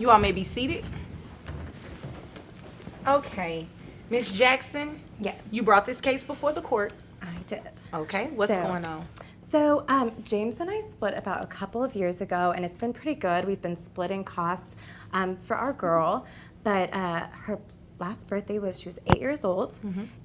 You all may be seated. Okay. Ms. Jackson, Yes. you brought this case before the court. I did. Okay, what's going on? So James and I split about a couple of years ago, and it's been pretty good. We've been splitting costs for our girl, but her last birthday she was 8 years old,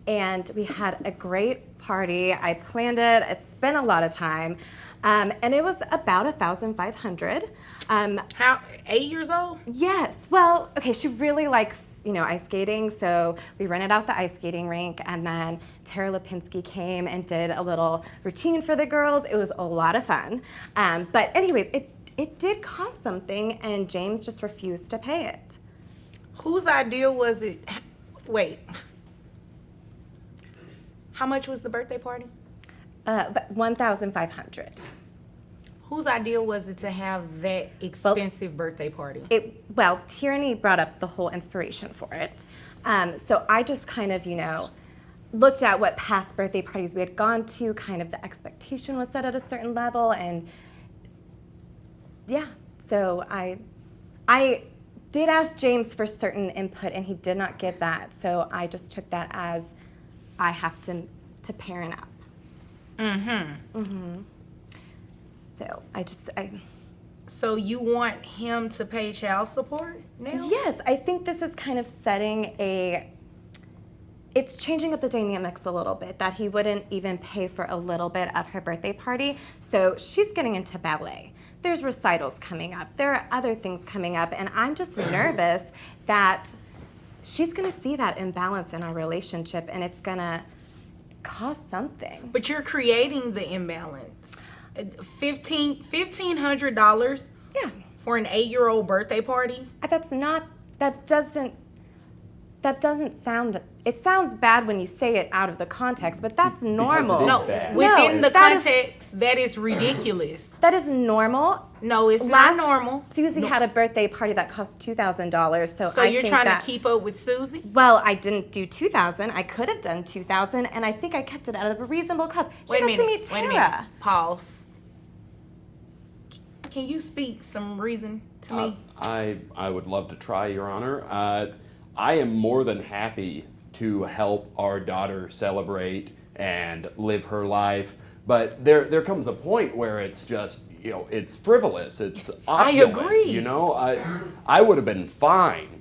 and we had a great party. I planned it. It's been a lot of time, and it was about $1,500. How, 8 years old? Yes. Well, okay, she really likes, ice skating, so we rented out the ice skating rink, and then Tara Lipinski came and did a little routine for the girls. It was a lot of fun. But anyways, it did cost something, and James just refused to pay it. Whose idea was it? Wait. How much was the birthday party? But $1,500. Whose idea was it to have that expensive birthday party? Well, Tierney brought up the whole inspiration for it. So I just kind of, looked at what past birthday parties we had gone to, kind of the expectation was set at a certain level, and yeah, so I did ask James for certain input, and he did not give that, so I just took that as I have to parent up. So So you want him to pay child support now? Yes, I think this is kind of it's changing up the dynamics a little bit, that he wouldn't even pay for a little bit of her birthday party. So she's getting into ballet. There's recitals coming up. There are other things coming up, and I'm just nervous that she's gonna see that imbalance in our relationship, and it's gonna cost something. But you're creating the imbalance. $1,500 Yeah. for an 8-year-old birthday party? That doesn't sound, it sounds bad when you say it out of the context, but that's normal. No, bad. within the that is- context, that is ridiculous. That is normal. No, it's not normal. Susie had a birthday party that cost $2,000, so So I you're think trying that, to keep up with Susie? Well, I didn't do $2,000. I could have done $2,000, and I think I kept it out of a reasonable cost. She got to meet Tara. Pause. Can you speak some reason to me? I would love to try, Your Honor. I am more than happy to help our daughter celebrate and live her life, but there comes a point where it's just, it's frivolous, it's opulent, I agree. I would have been fine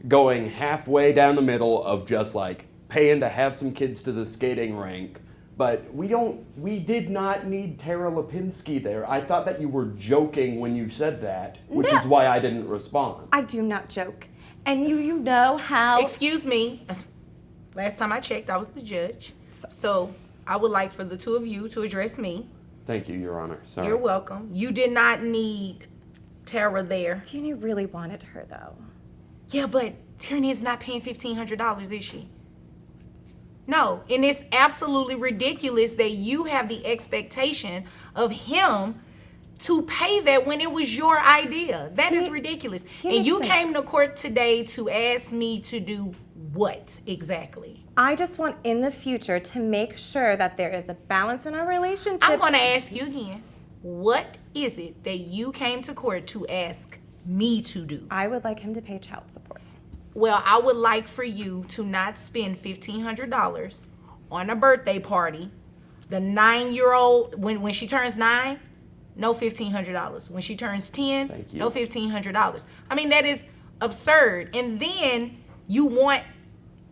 going halfway down the middle of just like paying to have some kids to the skating rink, but we did not need Tara Lipinski there. I thought that you were joking when you said that, which No. is why I didn't respond. I do not joke. And you know how... Excuse me. Last time I checked, I was the judge. So I would like for the two of you to address me. Thank you, Your Honor. Sorry. You're welcome. You did not need Tara there. Tierney really wanted her, though. Yeah, but Tierney is not paying $1,500, is she? No, and it's absolutely ridiculous that you have the expectation of him to pay that when it was your idea. That is ridiculous. And you came to court today to ask me to do what exactly? I just want in the future to make sure that there is a balance in our relationship. I'm going to ask you again. What is it that you came to court to ask me to do? I would like him to pay child support. Well, I would like for you to not spend $1,500 on a birthday party. The 9-year-old, when she turns 9, no $1,500. When she turns 10, Thank you. no $1,500. I mean, that is absurd. And then you want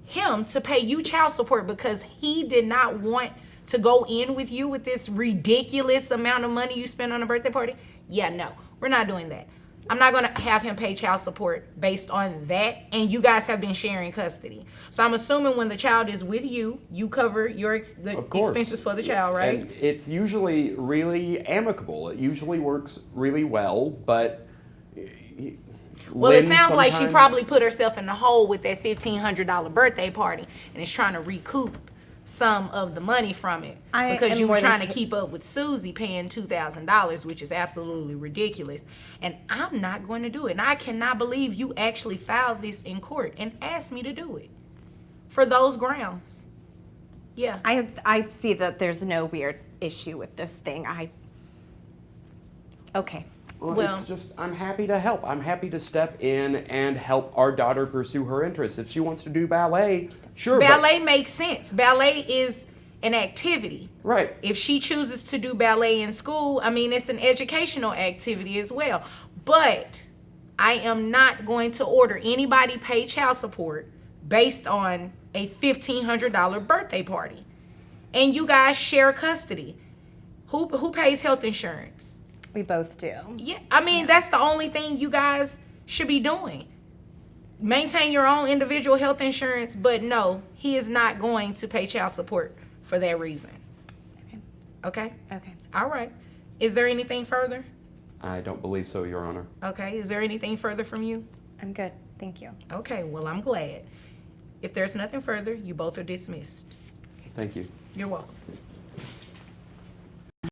him to pay you child support because he did not want to go in with you with this ridiculous amount of money you spent on a birthday party? Yeah, no, we're not doing that. I'm not going to have him pay child support based on that, and you guys have been sharing custody. So I'm assuming when the child is with you, you cover the Of course. expenses for the child, right? And it's usually really amicable. It usually works really well, but Well, it Lynn sounds like she sometimes- probably put herself in the hole with that $1,500 birthday party and is trying to recoup some of the money from it I because am you were more than trying to keep up with Susie paying $2,000, which is absolutely ridiculous. And I'm not going to do it. And I cannot believe you actually filed this in court and asked me to do it for those grounds. Yeah. I see that there's no weird issue with this thing. Okay. Well, it's just, I'm happy to help. I'm happy to step in and help our daughter pursue her interests. If she wants to do ballet, sure. ballet makes sense. Ballet is an activity. Right. If she chooses to do ballet in school, I mean, it's an educational activity as well. But I am not going to order anybody pay child support based on a $1,500 birthday party. And you guys share custody. Who pays health insurance? We both do. Yeah, I mean, that's the only thing you guys should be doing. Maintain your own individual health insurance, but no, he is not going to pay child support for that reason. Okay? Okay. All right. Is there anything further? I don't believe so, Your Honor. Okay. Is there anything further from you? I'm good. Thank you. Okay. Well, I'm glad. If there's nothing further, you both are dismissed. Thank you. You're welcome.